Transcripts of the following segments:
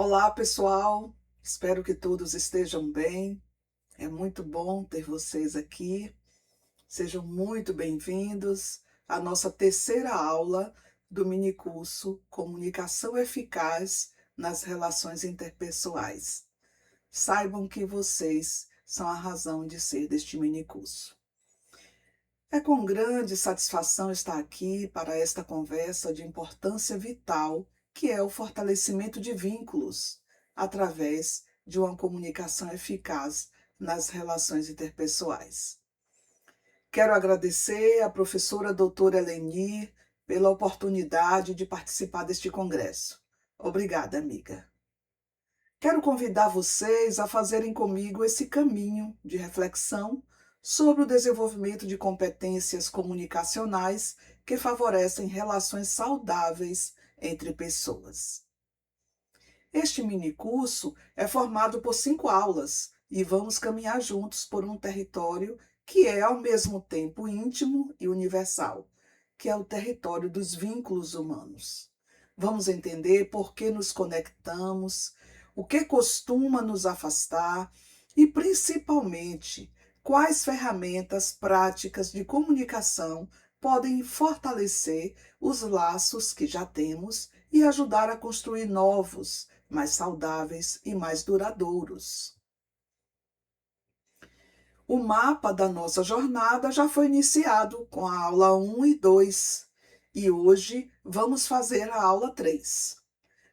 Olá, pessoal. Espero que todos estejam bem. É muito bom ter vocês aqui. Sejam muito bem-vindos à nossa terceira aula do minicurso Comunicação Eficaz nas Relações Interpessoais. Saibam que vocês são a razão de ser deste minicurso. É com grande satisfação estar aqui para esta conversa de importância vital, que é o fortalecimento de vínculos através de uma comunicação eficaz nas relações interpessoais. Quero agradecer à professora doutora Eleni pela oportunidade de participar deste congresso. Obrigada, amiga. Quero convidar vocês a fazerem comigo esse caminho de reflexão sobre o desenvolvimento de competências comunicacionais que favorecem relações saudáveis entre pessoas. Este minicurso é formado por 5 aulas e vamos caminhar juntos por um território que é ao mesmo tempo íntimo e universal, que é o território dos vínculos humanos. Vamos entender por que nos conectamos, o que costuma nos afastar e, principalmente, quais ferramentas práticas de comunicação podem fortalecer os laços que já temos e ajudar a construir novos, mais saudáveis e mais duradouros. O mapa da nossa jornada já foi iniciado com a aula 1 e 2 e hoje vamos fazer a aula 3.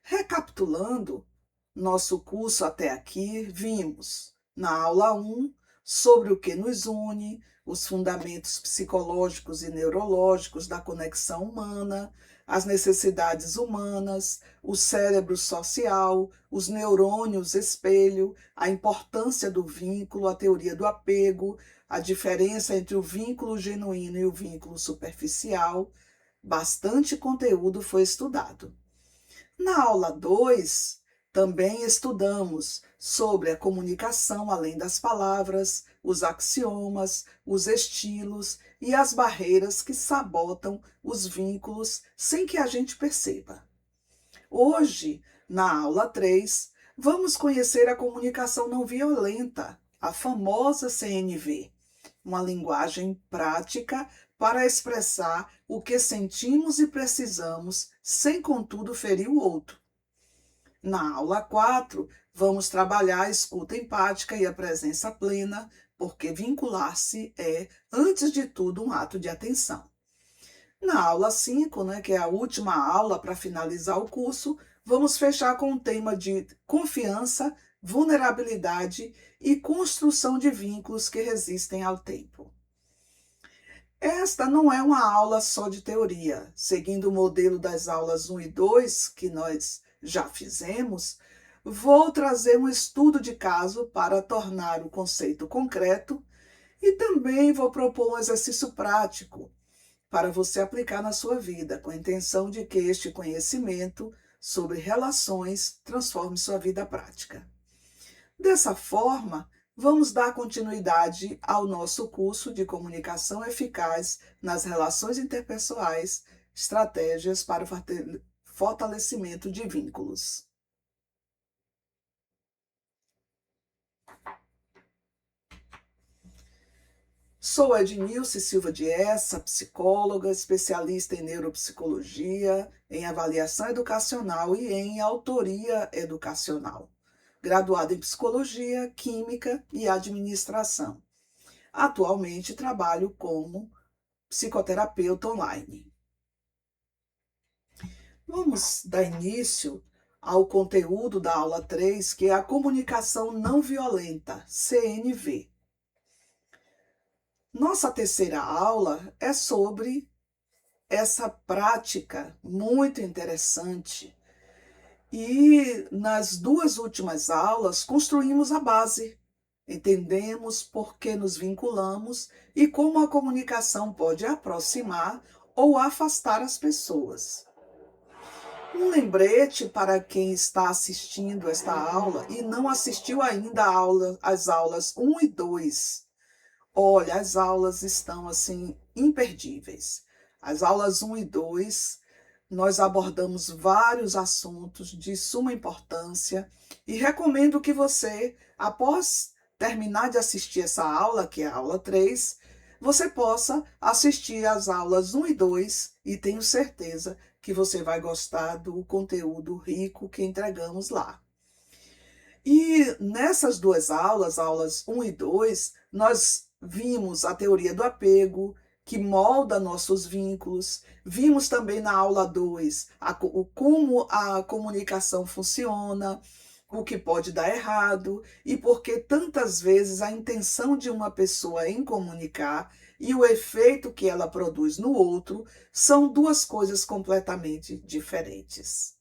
Recapitulando nosso curso até aqui, vimos na aula 1 sobre o que nos une, os fundamentos psicológicos e neurológicos da conexão humana, as necessidades humanas, o cérebro social, os neurônios espelho, a importância do vínculo, a teoria do apego, a diferença entre o vínculo genuíno e o vínculo superficial. Bastante conteúdo foi estudado. Na aula 2, também estudamos sobre a comunicação além das palavras, os axiomas, os estilos e as barreiras que sabotam os vínculos sem que a gente perceba. Hoje, na aula 3, vamos conhecer a comunicação não violenta, a famosa CNV, uma linguagem prática para expressar o que sentimos e precisamos, sem contudo ferir o outro. Na aula 4, vamos trabalhar a escuta empática e a presença plena, porque vincular-se é, antes de tudo, um ato de atenção. Na aula 5, que é a última aula para finalizar o curso, vamos fechar com o tema de confiança, vulnerabilidade e construção de vínculos que resistem ao tempo. Esta não é uma aula só de teoria. Seguindo o modelo das aulas 1 e 2, que nós já fizemos, vou trazer um estudo de caso para tornar o conceito concreto e também vou propor um exercício prático para você aplicar na sua vida, com a intenção de que este conhecimento sobre relações transforme sua vida prática. Dessa forma, vamos dar continuidade ao nosso curso de comunicação eficaz nas relações interpessoais, estratégias para o fortalecimento de vínculos. Sou Ednilce Silva de Essa, psicóloga, especialista em neuropsicologia, em avaliação educacional e em autoria educacional. Graduada em psicologia, química e administração. Atualmente trabalho como psicoterapeuta online. Vamos dar início ao conteúdo da aula 3, que é a comunicação não violenta, CNV. Nossa terceira aula é sobre essa prática muito interessante. E nas 2 últimas aulas construímos a base. Entendemos por que nos vinculamos e como a comunicação pode aproximar ou afastar as pessoas. Um lembrete para quem está assistindo esta aula e não assistiu ainda às aulas 1 e 2. Olha, as aulas estão assim imperdíveis. As aulas 1 e 2 nós abordamos vários assuntos de suma importância e recomendo que você, após terminar de assistir essa aula, que é a aula 3, você possa assistir às aulas 1 e 2 e tenho certeza que você vai gostar do conteúdo rico que entregamos lá. E nessas duas aulas, aulas 1 e 2, nós vimos a teoria do apego, que molda nossos vínculos. Vimos também na aula 2 como a comunicação funciona, o que pode dar errado e por que tantas vezes a intenção de uma pessoa em comunicar e o efeito que ela produz no outro são duas coisas completamente diferentes.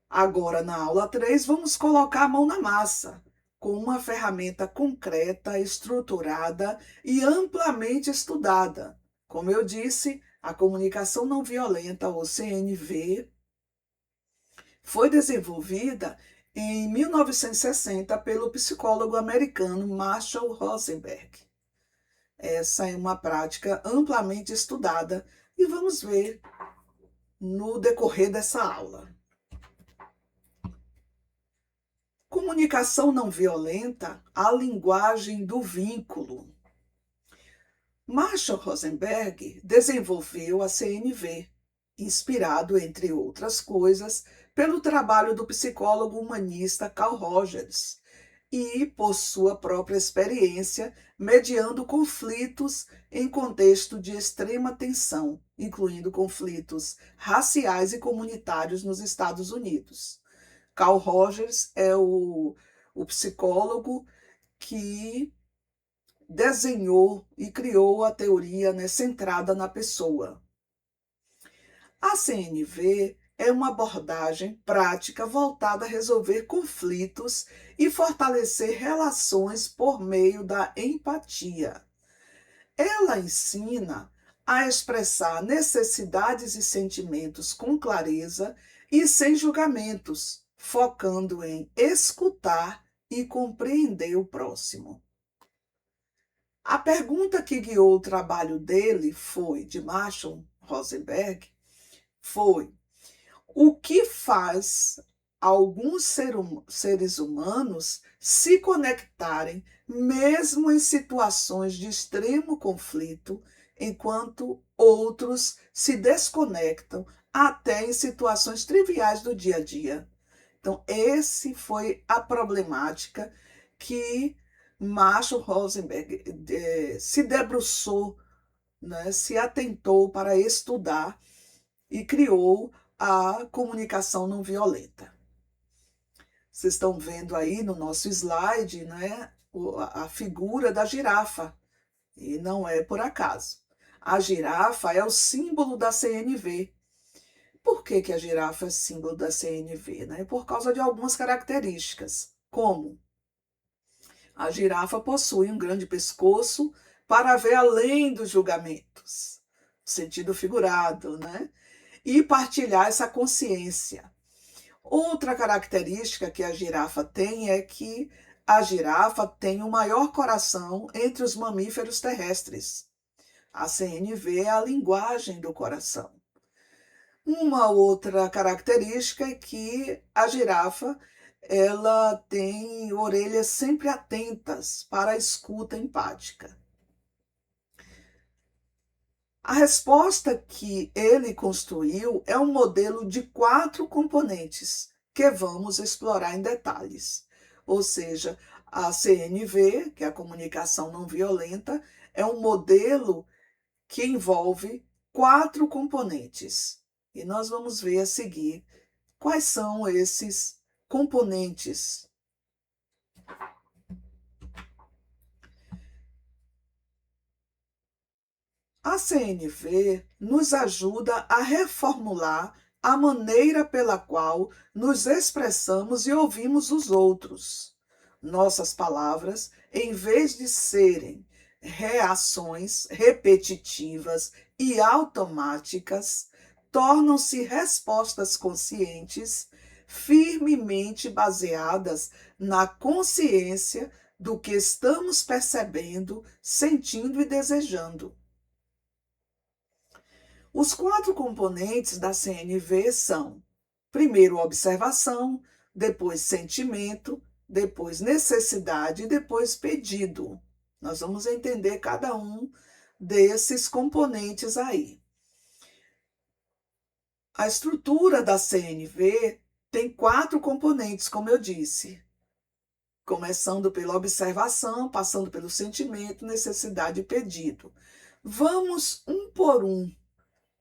Agora, na aula 3, vamos colocar a mão na massa, com uma ferramenta concreta, estruturada e amplamente estudada. Como eu disse, a comunicação não violenta, ou CNV, foi desenvolvida em 1960 pelo psicólogo americano Marshall Rosenberg. Essa é uma prática amplamente estudada e vamos ver no decorrer dessa aula. Comunicação não violenta, a linguagem do vínculo. Marshall Rosenberg desenvolveu a CNV, inspirado, entre outras coisas, pelo trabalho do psicólogo humanista Carl Rogers e por sua própria experiência, mediando conflitos em contexto de extrema tensão, incluindo conflitos raciais e comunitários nos Estados Unidos. Carl Rogers é o psicólogo que desenhou e criou a teoria, né, centrada na pessoa. A CNV é uma abordagem prática voltada a resolver conflitos e fortalecer relações por meio da empatia. Ela ensina a expressar necessidades e sentimentos com clareza e sem julgamentos, focando em escutar e compreender o próximo. A pergunta que guiou o trabalho dele de Marshall Rosenberg, foi: o que faz alguns seres humanos se conectarem mesmo em situações de extremo conflito, enquanto outros se desconectam até em situações triviais do dia a dia? Então, esse foi a problemática que Marshall Rosenberg se debruçou, né, se atentou para estudar e criou a comunicação não violenta. Vocês estão vendo aí no nosso slide, né, a figura da girafa, e não é por acaso. A girafa é o símbolo da CNV. Por que a girafa é símbolo da CNV? Né? Por causa de algumas características, como a girafa possui um grande pescoço para ver além dos julgamentos, sentido figurado, né? E partilhar essa consciência. Outra característica que a girafa tem é que a girafa tem o maior coração entre os mamíferos terrestres. A CNV é a linguagem do coração. Uma outra característica é que a girafa ela tem orelhas sempre atentas para a escuta empática. A resposta que ele construiu é um modelo de 4 componentes que vamos explorar em detalhes. Ou seja, a CNV, que é a comunicação não violenta, é um modelo que envolve 4 componentes. E nós vamos ver a seguir quais são esses componentes. A CNV nos ajuda a reformular a maneira pela qual nos expressamos e ouvimos os outros. Nossas palavras, em vez de serem reações repetitivas e automáticas, tornam-se respostas conscientes, firmemente baseadas na consciência do que estamos percebendo, sentindo e desejando. Os 4 componentes da CNV são: primeiro, observação, depois, sentimento, depois, necessidade e depois, pedido. Nós vamos entender cada um desses componentes aí. A estrutura da CNV tem 4 componentes, como eu disse, começando pela observação, passando pelo sentimento, necessidade e pedido. Vamos um por um,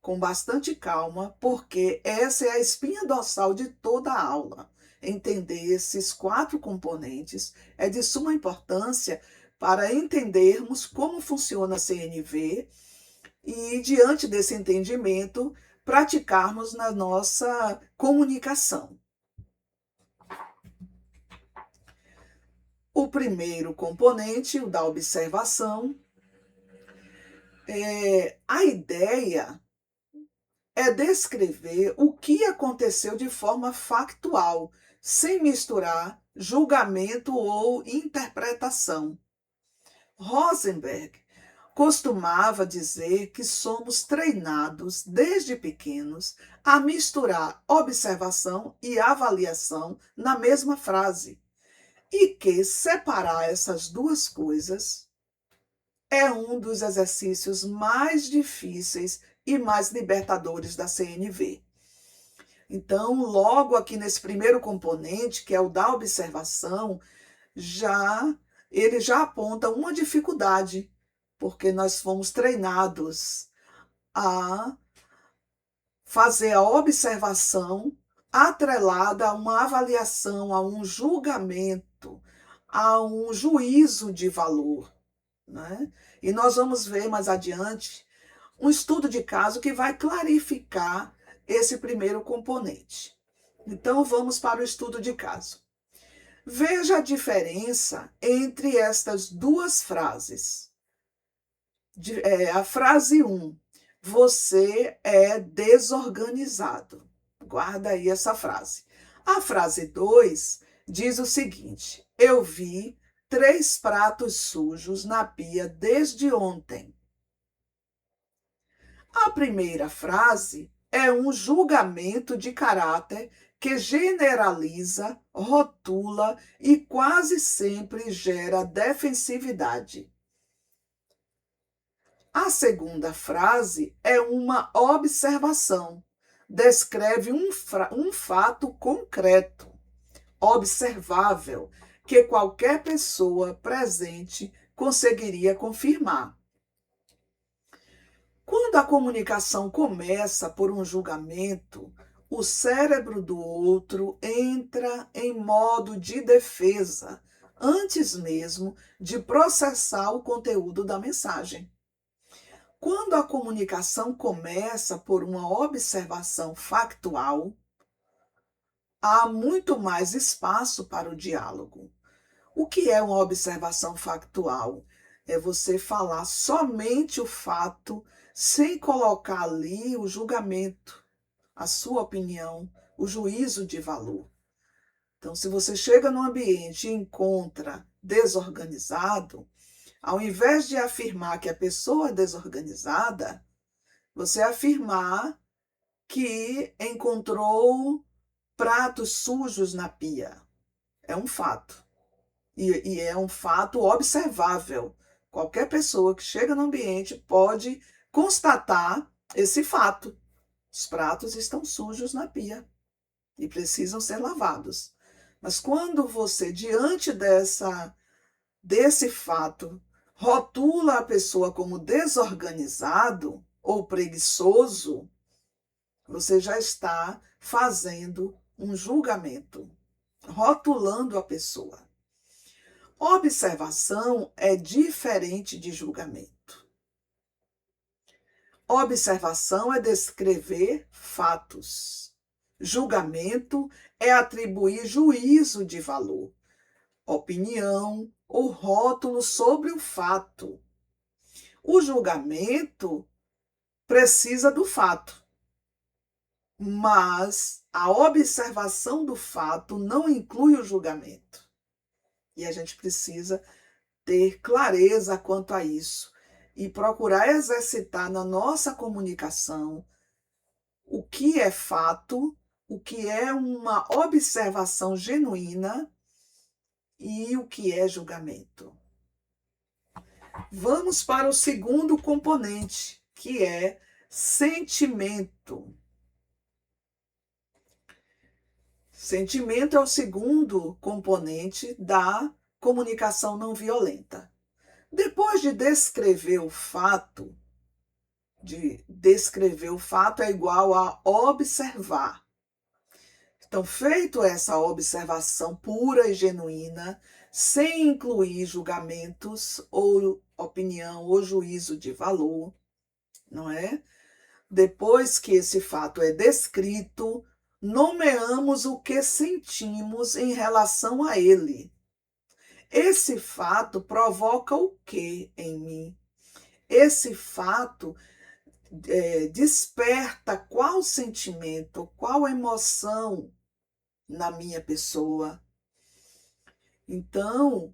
com bastante calma, porque essa é a espinha dorsal de toda a aula. Entender esses 4 componentes é de suma importância para entendermos como funciona a CNV e, diante desse entendimento, praticarmos na nossa comunicação. O primeiro componente, o da observação, a ideia é descrever o que aconteceu de forma factual, sem misturar julgamento ou interpretação. Rosenberg costumava dizer que somos treinados desde pequenos a misturar observação e avaliação na mesma frase, e que separar essas duas coisas é um dos exercícios mais difíceis e mais libertadores da CNV. Então, logo aqui nesse primeiro componente, que é o da observação, ele já aponta uma dificuldade, porque nós fomos treinados a fazer a observação atrelada a uma avaliação, a um julgamento, a um juízo de valor, né? E nós vamos ver mais adiante um estudo de caso que vai clarificar esse primeiro componente. Então, vamos para o estudo de caso. Veja a diferença entre estas duas frases. A frase 1, você é desorganizado. Guarda aí essa frase. A frase 2 diz o seguinte: eu vi 3 pratos sujos na pia desde ontem. A primeira frase é um julgamento de caráter que generaliza, rotula e quase sempre gera defensividade. A segunda frase é uma observação, descreve um fato concreto, observável, que qualquer pessoa presente conseguiria confirmar. Quando a comunicação começa por um julgamento, o cérebro do outro entra em modo de defesa, antes mesmo de processar o conteúdo da mensagem. Quando a comunicação começa por uma observação factual, há muito mais espaço para o diálogo. O que é uma observação factual? É você falar somente o fato, sem colocar ali o julgamento, a sua opinião, o juízo de valor. Então, se você chega num ambiente e encontra desorganizado, ao invés de afirmar que a pessoa é desorganizada, você afirmar que encontrou pratos sujos na pia. É um fato. E é um fato observável. Qualquer pessoa que chega no ambiente pode constatar esse fato. Os pratos estão sujos na pia e precisam ser lavados. Mas quando você, diante desse fato, rotula a pessoa como desorganizado ou preguiçoso, você já está fazendo um julgamento, rotulando a pessoa. Observação é diferente de julgamento. Observação é descrever fatos. Julgamento é atribuir juízo de valor, opinião ou rótulo sobre o fato. O julgamento precisa do fato, mas a observação do fato não inclui o julgamento. E a gente precisa ter clareza quanto a isso. e procurar exercitar na nossa comunicação o que é fato, o que é uma observação genuína e o que é julgamento. Vamos para o segundo componente, que é sentimento. Sentimento é o segundo componente da comunicação não violenta. Depois de descrever o fato, é igual a observar. Então, feito essa observação pura e genuína, sem incluir julgamentos ou opinião ou juízo de valor, não é? Depois que esse fato é descrito, nomeamos o que sentimos em relação a ele. Esse fato provoca o que em mim? Esse fato desperta qual sentimento, qual emoção na minha pessoa. Então,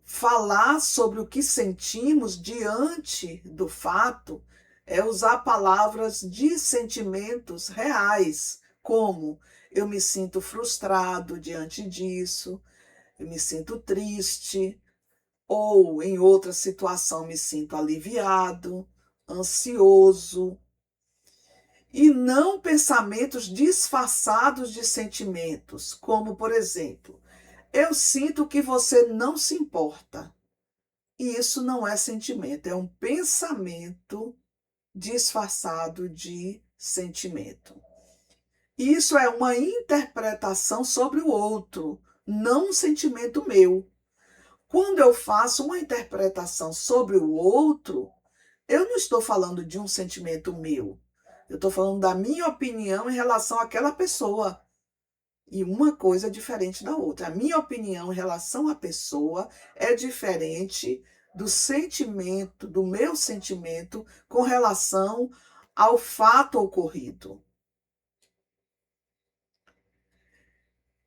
falar sobre o que sentimos diante do fato é usar palavras de sentimentos reais, como eu me sinto frustrado diante disso, eu me sinto triste, ou em outra situação me sinto aliviado, ansioso, e não pensamentos disfarçados de sentimentos, como, por exemplo, eu sinto que você não se importa. E isso não é sentimento, é um pensamento disfarçado de sentimento. Isso é uma interpretação sobre o outro, não um sentimento meu. Quando eu faço uma interpretação sobre o outro, eu não estou falando de um sentimento meu. Eu estou falando da minha opinião em relação àquela pessoa. E uma coisa é diferente da outra. A minha opinião em relação à pessoa é diferente do sentimento, do meu sentimento com relação ao fato ocorrido.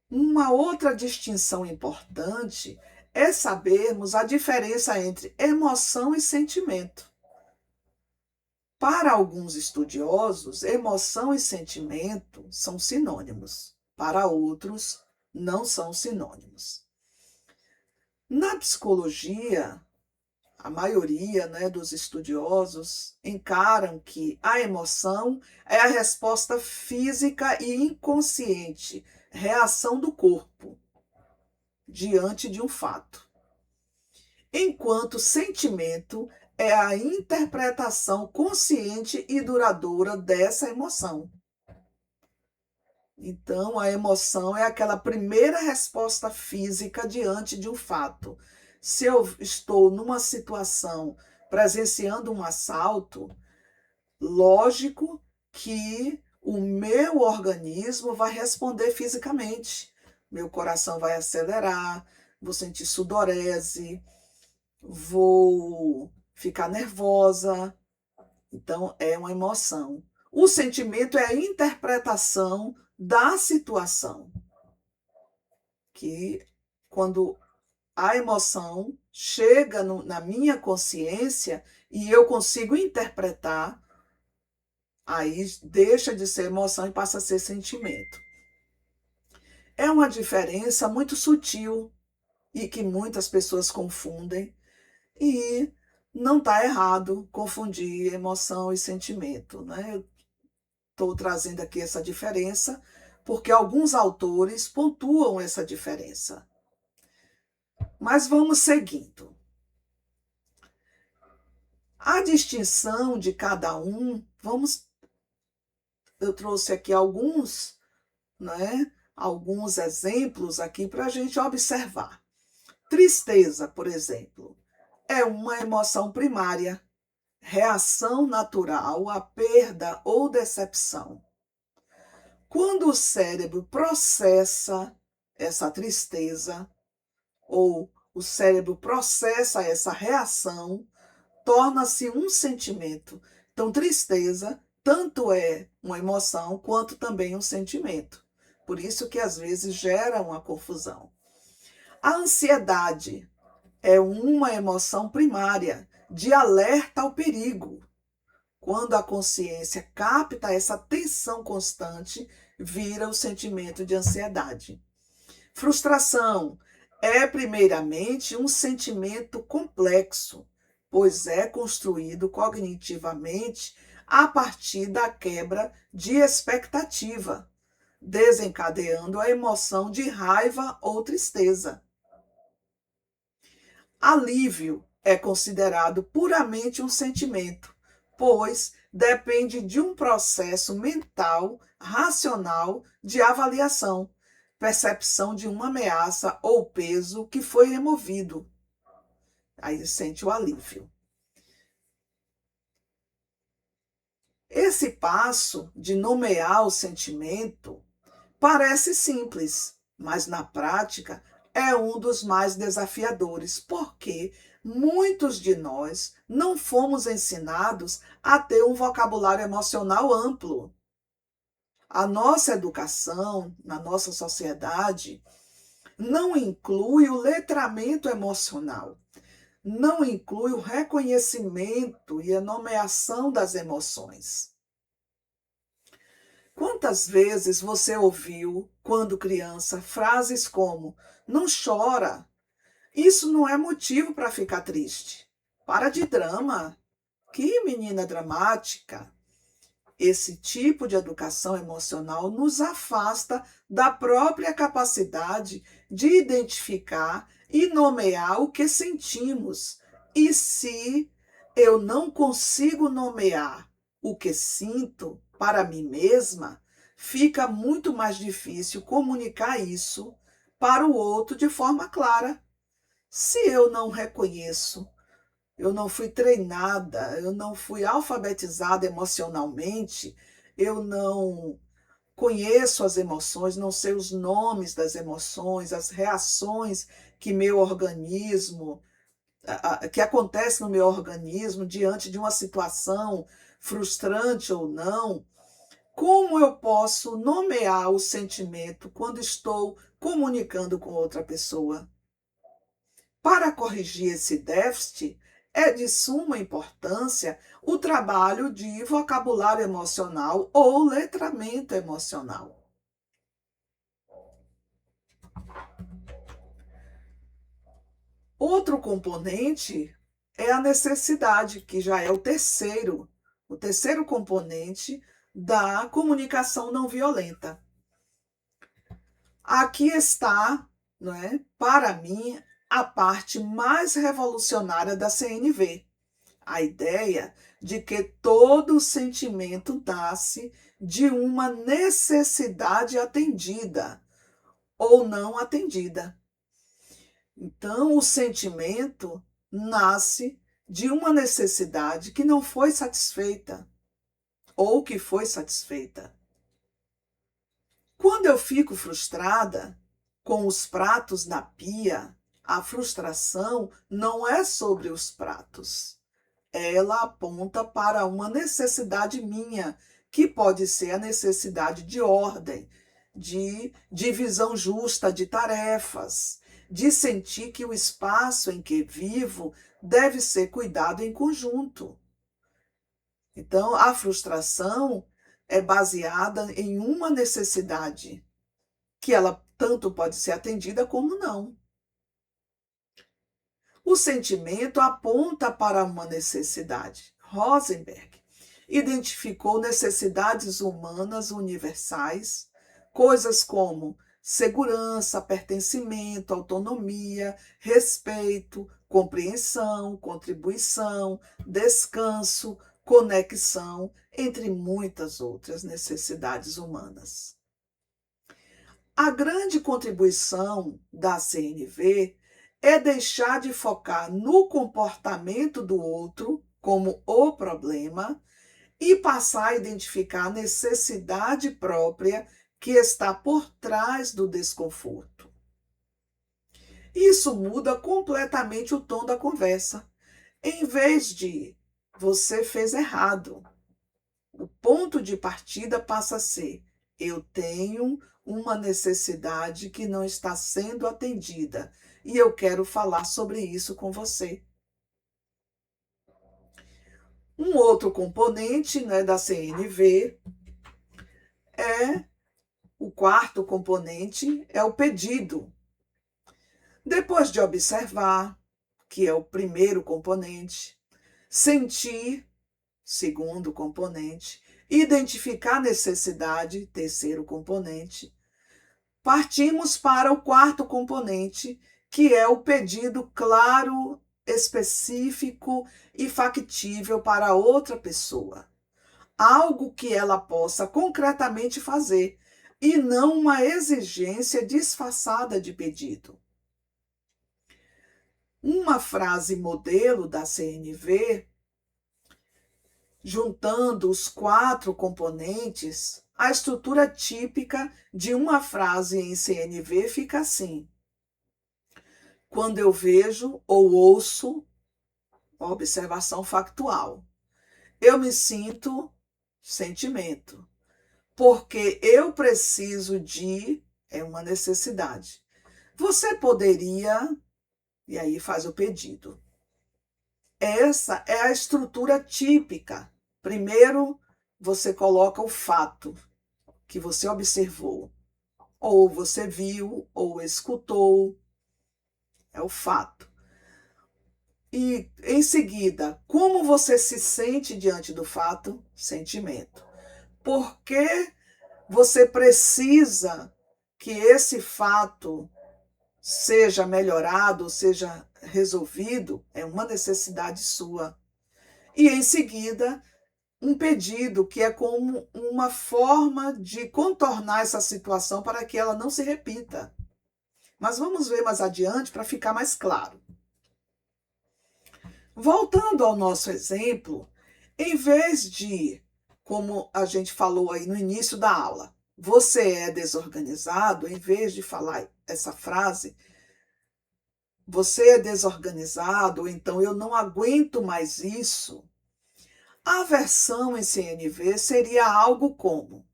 Uma outra distinção importante é sabermos a diferença entre emoção e sentimento. Para alguns estudiosos, emoção e sentimento são sinônimos. Para outros, não são sinônimos. Na psicologia, a maioria, dos estudiosos encaram que a emoção é a resposta física e inconsciente, reação do corpo diante de um fato. Enquanto sentimento é a interpretação consciente e duradoura dessa emoção. Então, a emoção é aquela primeira resposta física diante de um fato. Se eu estou numa situação presenciando um assalto, lógico que o meu organismo vai responder fisicamente. Meu coração vai acelerar, vou sentir sudorese, vou ficar nervosa. Então, é uma emoção. O sentimento é a interpretação da situação, que quando a emoção chega na minha consciência e eu consigo interpretar, aí deixa de ser emoção e passa a ser sentimento. É uma diferença muito sutil e que muitas pessoas confundem, e não está errado confundir emoção e sentimento, né? Eu estou trazendo aqui essa diferença porque alguns autores pontuam essa diferença. Mas vamos seguindo. A distinção de cada um, eu trouxe aqui alguns, alguns exemplos aqui para a gente observar. Tristeza, por exemplo, é uma emoção primária, reação natural à perda ou decepção. Quando o cérebro processa essa tristeza, ou o cérebro processa essa reação, torna-se um sentimento. Então, tristeza tanto é uma emoção quanto também um sentimento. Por isso que às vezes gera uma confusão. A ansiedade é uma emoção primária, de alerta ao perigo. Quando a consciência capta essa tensão constante, vira o sentimento de ansiedade. Frustração é, primeiramente, um sentimento complexo, pois é construído cognitivamente a partir da quebra de expectativa, desencadeando a emoção de raiva ou tristeza. Alívio é considerado puramente um sentimento, pois depende de um processo mental, racional de avaliação, percepção de uma ameaça ou peso que foi removido. Aí sente o alívio. Esse passo de nomear o sentimento parece simples, mas na prática é um dos mais desafiadores, porque muitos de nós não fomos ensinados a ter um vocabulário emocional amplo. A nossa educação, na nossa sociedade, não inclui o letramento emocional, não inclui o reconhecimento e a nomeação das emoções. Quantas vezes você ouviu, quando criança, frases como: "Não chora, isso não é motivo para ficar triste. Para de drama. Que menina dramática." Esse tipo de educação emocional nos afasta da própria capacidade de identificar e nomear o que sentimos. E se eu não consigo nomear o que sinto para mim mesma, fica muito mais difícil comunicar isso para o outro de forma clara. Se eu não reconheço, eu não fui treinada, eu não fui alfabetizada emocionalmente, eu não conheço as emoções, não sei os nomes das emoções, as reações que meu organismo, que acontece no meu organismo diante de uma situação frustrante ou não. Como eu posso nomear o sentimento quando estou comunicando com outra pessoa? Para corrigir esse déficit, é de suma importância o trabalho de vocabulário emocional ou letramento emocional. Outro componente é a necessidade, que já é o terceiro componente da comunicação não violenta. Aqui está, não é, para mim, a parte mais revolucionária da CNV. A ideia de que todo sentimento nasce de uma necessidade atendida ou não atendida. Então, o sentimento nasce de uma necessidade que não foi satisfeita ou que foi satisfeita. Quando eu fico frustrada com os pratos na pia, a frustração não é sobre os pratos. Ela aponta para uma necessidade minha, que pode ser a necessidade de ordem, de divisão justa de tarefas, de sentir que o espaço em que vivo deve ser cuidado em conjunto. Então, a frustração é baseada em uma necessidade, que ela tanto pode ser atendida como não. O sentimento aponta para uma necessidade. Rosenberg identificou necessidades humanas universais, coisas como segurança, pertencimento, autonomia, respeito, compreensão, contribuição, descanso, conexão, entre muitas outras necessidades humanas. A grande contribuição da CNV é deixar de focar no comportamento do outro como o problema e passar a identificar a necessidade própria que está por trás do desconforto. Isso muda completamente o tom da conversa. Em vez de "você fez errado", o ponto de partida passa a ser: eu tenho uma necessidade que não está sendo atendida e eu quero falar sobre isso com você. Um outro componente, né, da CNV o quarto componente é o pedido. Depois de observar, que é o primeiro componente, sentir, segundo componente, identificar necessidade, terceiro componente, partimos para o quarto componente, que é o pedido claro, específico e factível para outra pessoa. Algo que ela possa concretamente fazer e não uma exigência disfarçada de pedido. Uma frase modelo da CNV, juntando os quatro componentes, a estrutura típica de uma frase em CNV fica assim: quando eu vejo ou ouço, observação factual, eu me sinto, sentimento, porque eu preciso de, é uma necessidade. Você poderia, e aí faz o pedido. Essa é a estrutura típica. Primeiro, você coloca o fato que você observou, ou você viu, ou escutou, é o fato. E, em seguida, como você se sente diante do fato? Sentimento. Por que você precisa que esse fato seja melhorado, seja resolvido? É uma necessidade sua. E, em seguida, um pedido que é como uma forma de contornar essa situação para que ela não se repita. Mas vamos ver mais adiante para ficar mais claro. Voltando ao nosso exemplo, em vez de, como a gente falou aí no início da aula, você é desorganizado, em vez de falar essa frase, você é desorganizado, ou então eu não aguento mais isso, a versão em CNV seria algo como: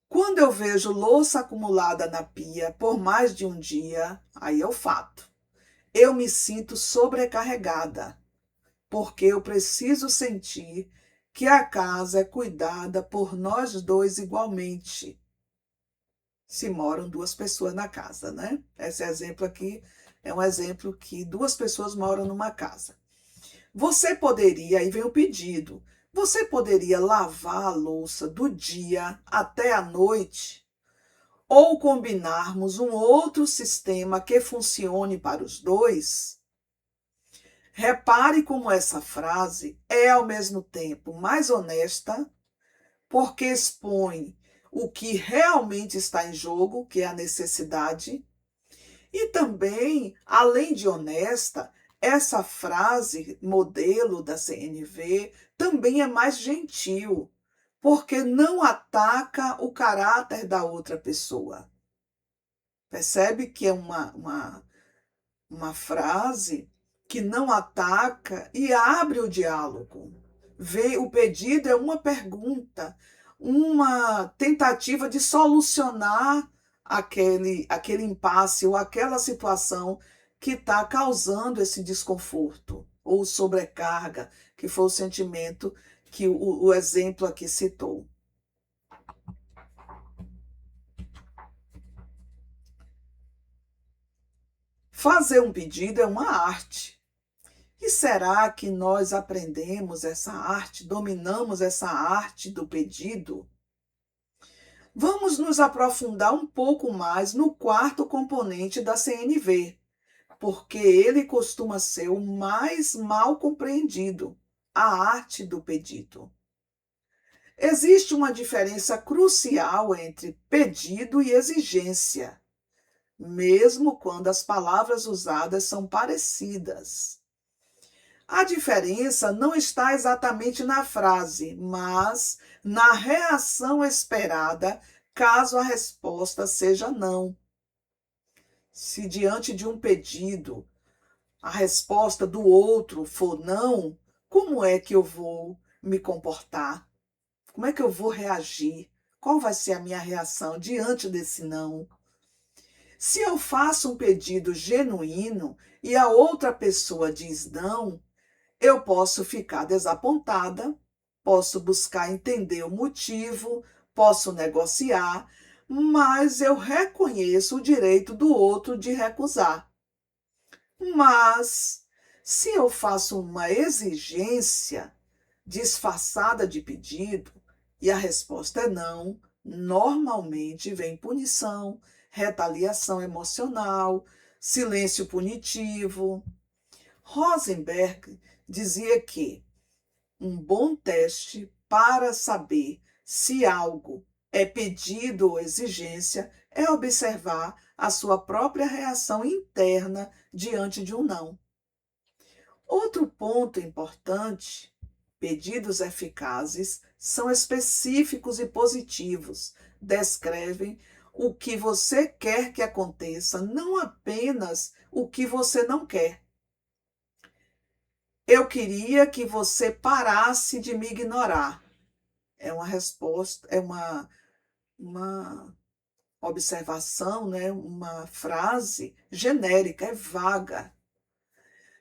quando eu vejo louça acumulada na pia por mais de um dia, aí é o fato. Eu me sinto sobrecarregada, porque eu preciso sentir que a casa é cuidada por nós dois igualmente. Se moram duas pessoas na casa, né? Esse exemplo aqui é um exemplo que duas pessoas moram numa casa. Você poderia, aí vem o pedido, você poderia lavar a louça do dia até a noite? Ou combinarmos um outro sistema que funcione para os dois? Repare como essa frase é, ao mesmo tempo, mais honesta, porque expõe o que realmente está em jogo, que é a necessidade, e também, além de honesta, essa frase, modelo da CNV, também é mais gentil, porque não ataca o caráter da outra pessoa. Percebe que é uma frase que não ataca e abre o diálogo. O pedido é uma pergunta, uma tentativa de solucionar aquele impasse ou aquela situação que está causando esse desconforto ou sobrecarga, que foi o sentimento que o exemplo aqui citou. Fazer um pedido é uma arte. E será que nós aprendemos essa arte, dominamos essa arte do pedido? Vamos nos aprofundar um pouco mais no quarto componente da CNV, porque ele costuma ser o mais mal compreendido, a arte do pedido. Existe uma diferença crucial entre pedido e exigência, mesmo quando as palavras usadas são parecidas. A diferença não está exatamente na frase, mas na reação esperada, caso a resposta seja não. Se diante de um pedido, a resposta do outro for não, como é que eu vou me comportar? Como é que eu vou reagir? Qual vai ser a minha reação diante desse não? Se eu faço um pedido genuíno e a outra pessoa diz não, Eu posso ficar desapontada, posso buscar entender o motivo, posso negociar, mas eu reconheço o direito do outro de recusar. Mas, se eu faço uma exigência disfarçada de pedido e a resposta é não, normalmente vem punição, retaliação emocional, silêncio punitivo. Rosenberg dizia que um bom teste para saber se algo é pedido ou exigência é observar a sua própria reação interna diante de um não. Outro ponto importante: pedidos eficazes são específicos e positivos, descrevem o que você quer que aconteça, não apenas o que você não quer. Eu queria que você parasse de me ignorar. É uma resposta, é uma observação, né? Uma frase genérica, é vaga.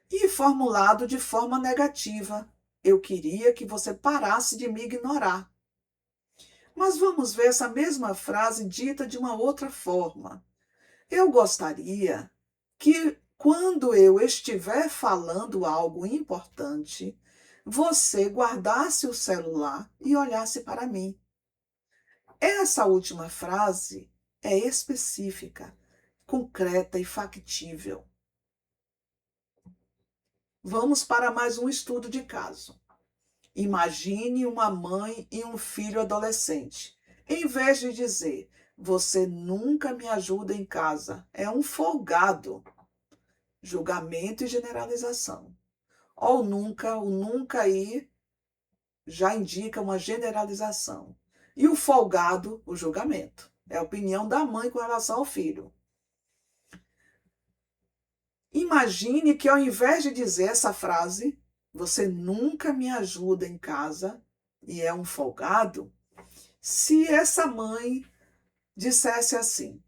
E formulado de forma negativa. Eu queria que você parasse de me ignorar. Mas vamos ver essa mesma frase dita de uma outra forma. Eu gostaria que, quando eu estiver falando algo importante, você guardasse o celular e olhasse para mim. Essa última frase é específica, concreta e factível. Vamos para mais um estudo de caso. Imagine uma mãe e um filho adolescente. Em vez de dizer, você nunca me ajuda em casa, é um folgado. Julgamento e generalização. O nunca aí já indica uma generalização. E o folgado, o julgamento. É a opinião da mãe com relação ao filho. Imagine que, ao invés de dizer essa frase, você nunca me ajuda em casa e é um folgado, se essa mãe dissesse assim: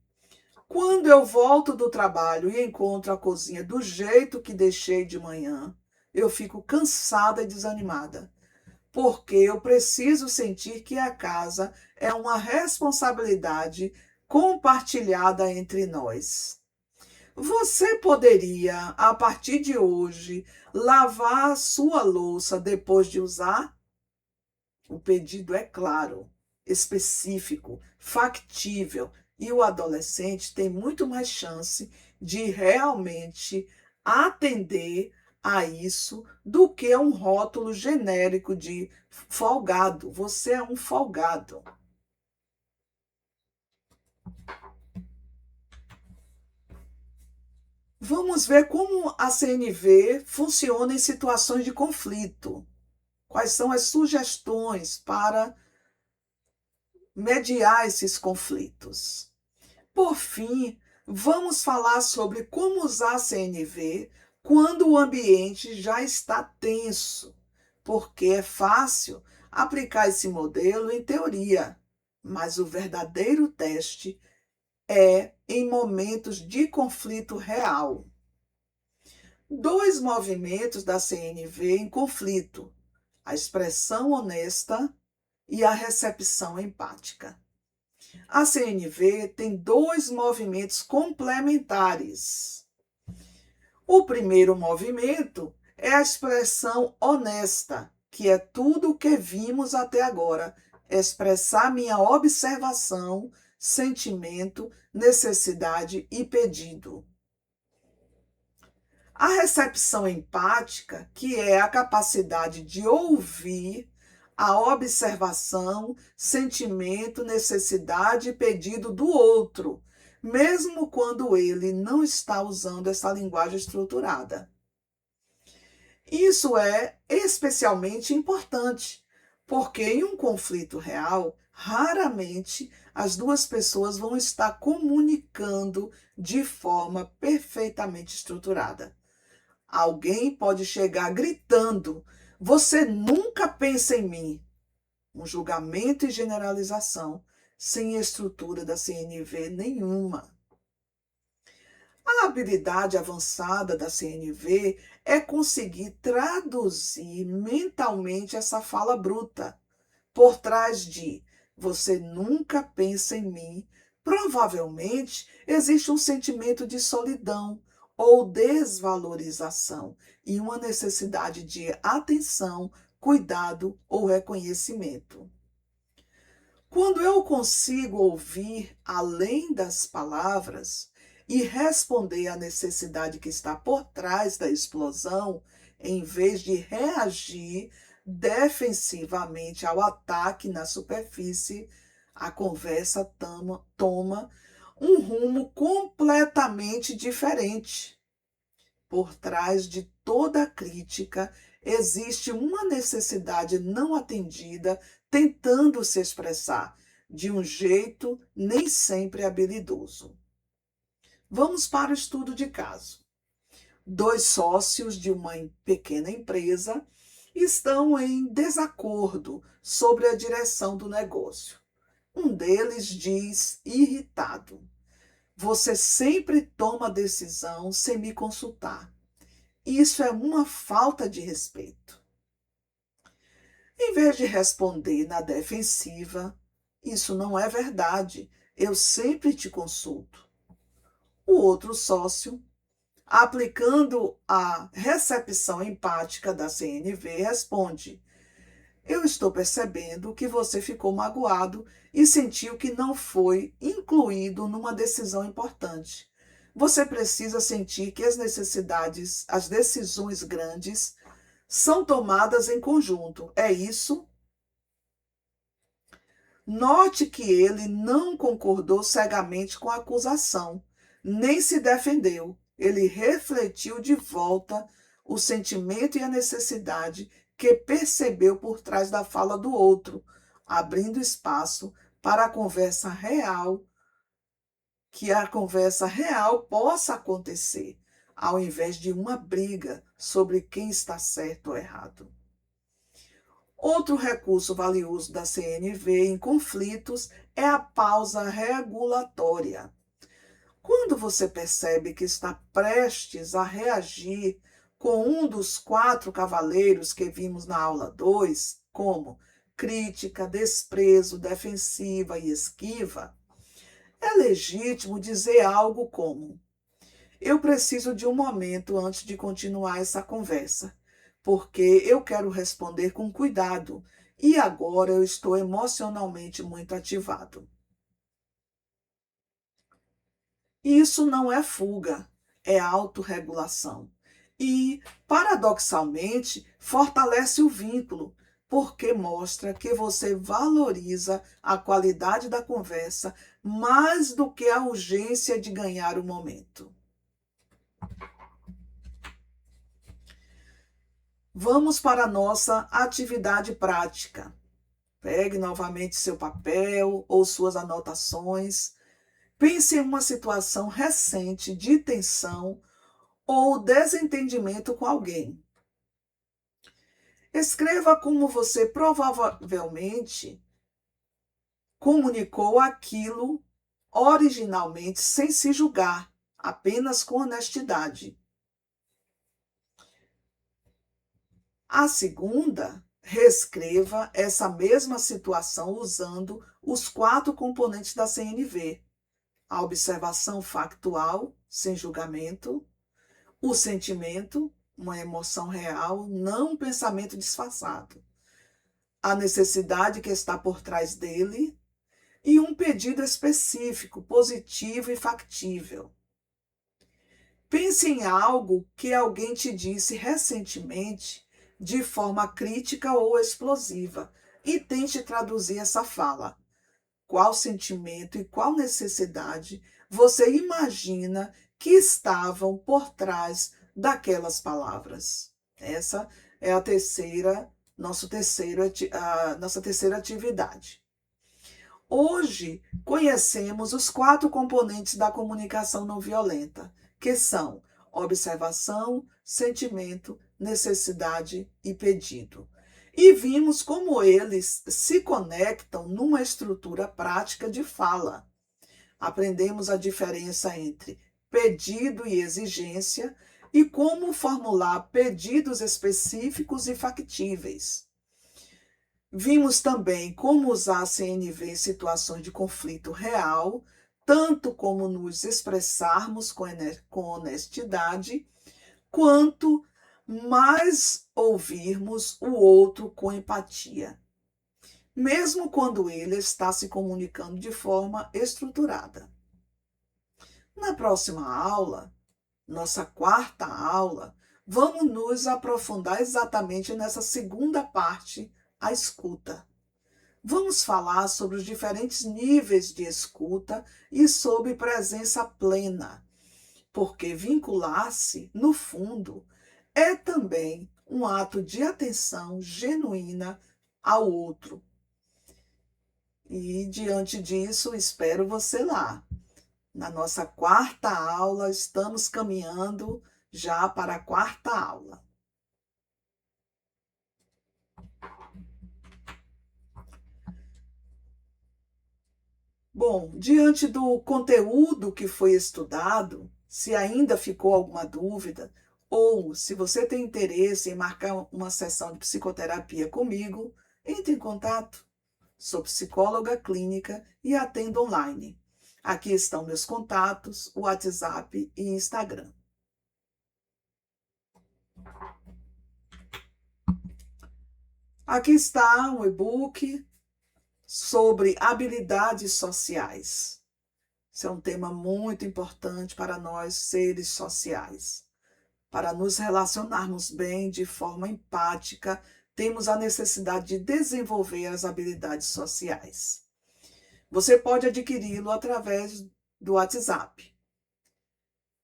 quando eu volto do trabalho e encontro a cozinha do jeito que deixei de manhã, eu fico cansada e desanimada, porque eu preciso sentir que a casa é uma responsabilidade compartilhada entre nós. Você poderia, a partir de hoje, lavar a sua louça depois de usar? O pedido é claro, específico, factível e o adolescente tem muito mais chance de realmente atender a isso do que um rótulo genérico de folgado. Você é um folgado. Vamos ver como a CNV funciona em situações de conflito. Quais são as sugestões para mediar esses conflitos? Por fim, vamos falar sobre como usar a CNV quando o ambiente já está tenso, porque é fácil aplicar esse modelo em teoria, mas o verdadeiro teste é em momentos de conflito real. Dois movimentos da CNV em conflito: a expressão honesta e a recepção empática. A CNV tem dois movimentos complementares. O primeiro movimento é a expressão honesta, que é tudo o que vimos até agora, expressar minha observação, sentimento, necessidade e pedido. A recepção empática, que é a capacidade de ouvir a observação, sentimento, necessidade e pedido do outro, mesmo quando ele não está usando essa linguagem estruturada. Isso é especialmente importante, porque em um conflito real, raramente as duas pessoas vão estar comunicando de forma perfeitamente estruturada. Alguém pode chegar gritando: você nunca pensa em mim. Um julgamento e generalização, sem estrutura da CNV nenhuma. A habilidade avançada da CNV é conseguir traduzir mentalmente essa fala bruta. Por trás de "você nunca pensa em mim", provavelmente existe um sentimento de solidão ou desvalorização e uma necessidade de atenção, cuidado ou reconhecimento. Quando eu consigo ouvir além das palavras e responder à necessidade que está por trás da explosão, em vez de reagir defensivamente ao ataque na superfície, a conversa toma um rumo completamente diferente. Por trás de toda crítica existe uma necessidade não atendida tentando se expressar de um jeito nem sempre habilidoso. Vamos para o estudo de caso. Dois sócios de uma pequena empresa estão em desacordo sobre a direção do negócio. Um deles diz, irritado: "Você sempre toma decisão sem me consultar. Isso é uma falta de respeito." Em vez de responder na defensiva, "Isso não é verdade, eu sempre te consulto." O outro sócio, aplicando a recepção empática da CNV, responde: "Eu estou percebendo que você ficou magoado e sentiu que não foi incluído numa decisão importante. Você precisa sentir que as decisões grandes são tomadas em conjunto. É isso?" Note que ele não concordou cegamente com a acusação, nem se defendeu. Ele refletiu de volta o sentimento e a necessidade que percebeu por trás da fala do outro, abrindo espaço para que a conversa real possa acontecer, ao invés de uma briga sobre quem está certo ou errado. Outro recurso valioso da CNV em conflitos é a pausa regulatória. Quando você percebe que está prestes a reagir com um dos 4 cavaleiros que vimos na aula 2, como crítica, desprezo, defensiva e esquiva, é legítimo dizer algo como: "Eu preciso de um momento antes de continuar essa conversa, porque eu quero responder com cuidado e agora eu estou emocionalmente muito ativado." Isso não é fuga, é autorregulação. E, paradoxalmente, fortalece o vínculo, porque mostra que você valoriza a qualidade da conversa mais do que a urgência de ganhar o momento. Vamos para a nossa atividade prática. Pegue novamente seu papel ou suas anotações. Pense em uma situação recente de tensão ou desentendimento com alguém. Escreva como você provavelmente comunicou aquilo originalmente sem se julgar, apenas com honestidade. A segunda, reescreva essa mesma situação usando os 4 componentes da CNV: a observação factual, sem julgamento; o sentimento, uma emoção real, não um pensamento disfarçado; a necessidade que está por trás dele; e um pedido específico, positivo e factível. Pense em algo que alguém te disse recentemente de forma crítica ou explosiva e tente traduzir essa fala. Qual sentimento e qual necessidade você imagina que estavam por trás daquelas palavras? Essa é nossa terceira atividade. Hoje conhecemos os 4 componentes da comunicação não violenta, que são observação, sentimento, necessidade e pedido. E vimos como eles se conectam numa estrutura prática de fala. Aprendemos a diferença entre pedido e exigência, e como formular pedidos específicos e factíveis. Vimos também como usar a CNV em situações de conflito real, tanto como nos expressarmos com honestidade, quanto mais ouvirmos o outro com empatia, mesmo quando ele está se comunicando de forma estruturada. Na próxima aula, nossa quarta aula, vamos nos aprofundar exatamente nessa segunda parte, a escuta. Vamos falar sobre os diferentes níveis de escuta e sobre presença plena, porque vincular-se, no fundo, é também um ato de atenção genuína ao outro. E, diante disso, espero você lá. Na nossa quarta aula, estamos caminhando já para a quarta aula. Bom, diante do conteúdo que foi estudado, se ainda ficou alguma dúvida, ou se você tem interesse em marcar uma sessão de psicoterapia comigo, entre em contato. Sou psicóloga clínica e atendo online. Aqui estão meus contatos, WhatsApp e Instagram. Aqui está um e-book sobre habilidades sociais. Esse é um tema muito importante para nós, seres sociais. Para nos relacionarmos bem de forma empática, temos a necessidade de desenvolver as habilidades sociais. Você pode adquiri-lo através do WhatsApp.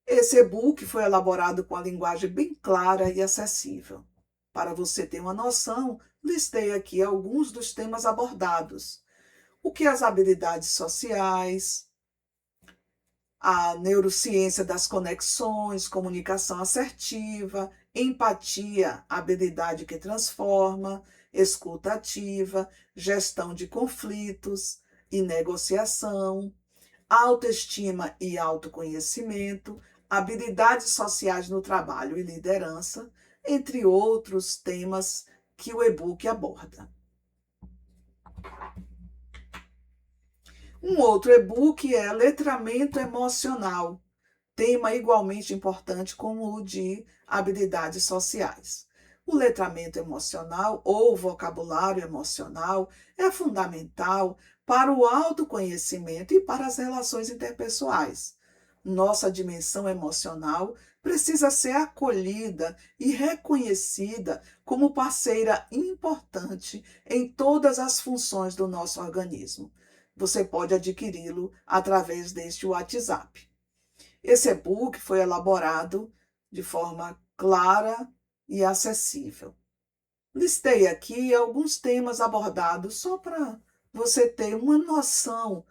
Esse e-book foi elaborado com a linguagem bem clara e acessível. Para você ter uma noção, listei aqui alguns dos temas abordados. O que as habilidades sociais, a neurociência das conexões, comunicação assertiva, empatia, habilidade que transforma, escuta ativa, gestão de conflitos e negociação, autoestima e autoconhecimento, habilidades sociais no trabalho e liderança, entre outros temas que o e-book aborda. Um outro e-book é Letramento Emocional, tema igualmente importante como o de habilidades sociais. O letramento emocional ou vocabulário emocional é fundamental para o autoconhecimento e para as relações interpessoais. Nossa dimensão emocional precisa ser acolhida e reconhecida como parceira importante em todas as funções do nosso organismo. Você pode adquiri-lo através deste WhatsApp. Esse e-book foi elaborado de forma clara e acessível. Listei aqui alguns temas abordados só para você ter uma noção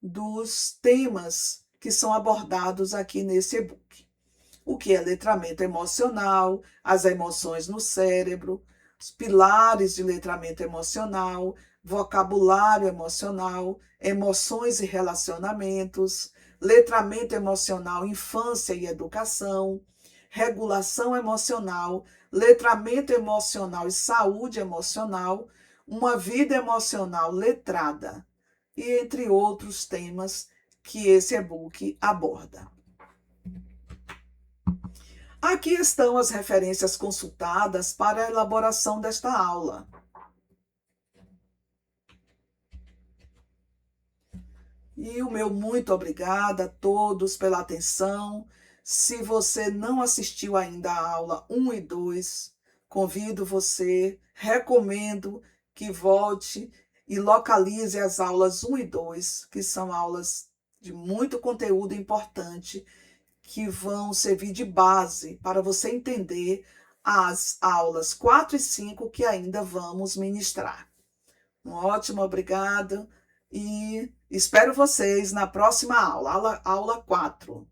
dos temas que são abordados aqui nesse e-book. O que é letramento emocional, as emoções no cérebro, os pilares de letramento emocional, vocabulário emocional, emoções e relacionamentos, letramento emocional, infância e educação, regulação emocional, letramento emocional e saúde emocional, uma vida emocional letrada, e entre outros temas que esse e-book aborda. Aqui estão as referências consultadas para a elaboração desta aula. E o meu muito obrigada a todos pela atenção. Se você não assistiu ainda à aula 1 e 2, convido você, recomendo que volte e localize as aulas 1 e 2, que são aulas de muito conteúdo importante, que vão servir de base para você entender as aulas 4 e 5 que ainda vamos ministrar. Um ótimo obrigado e espero vocês na próxima aula 4.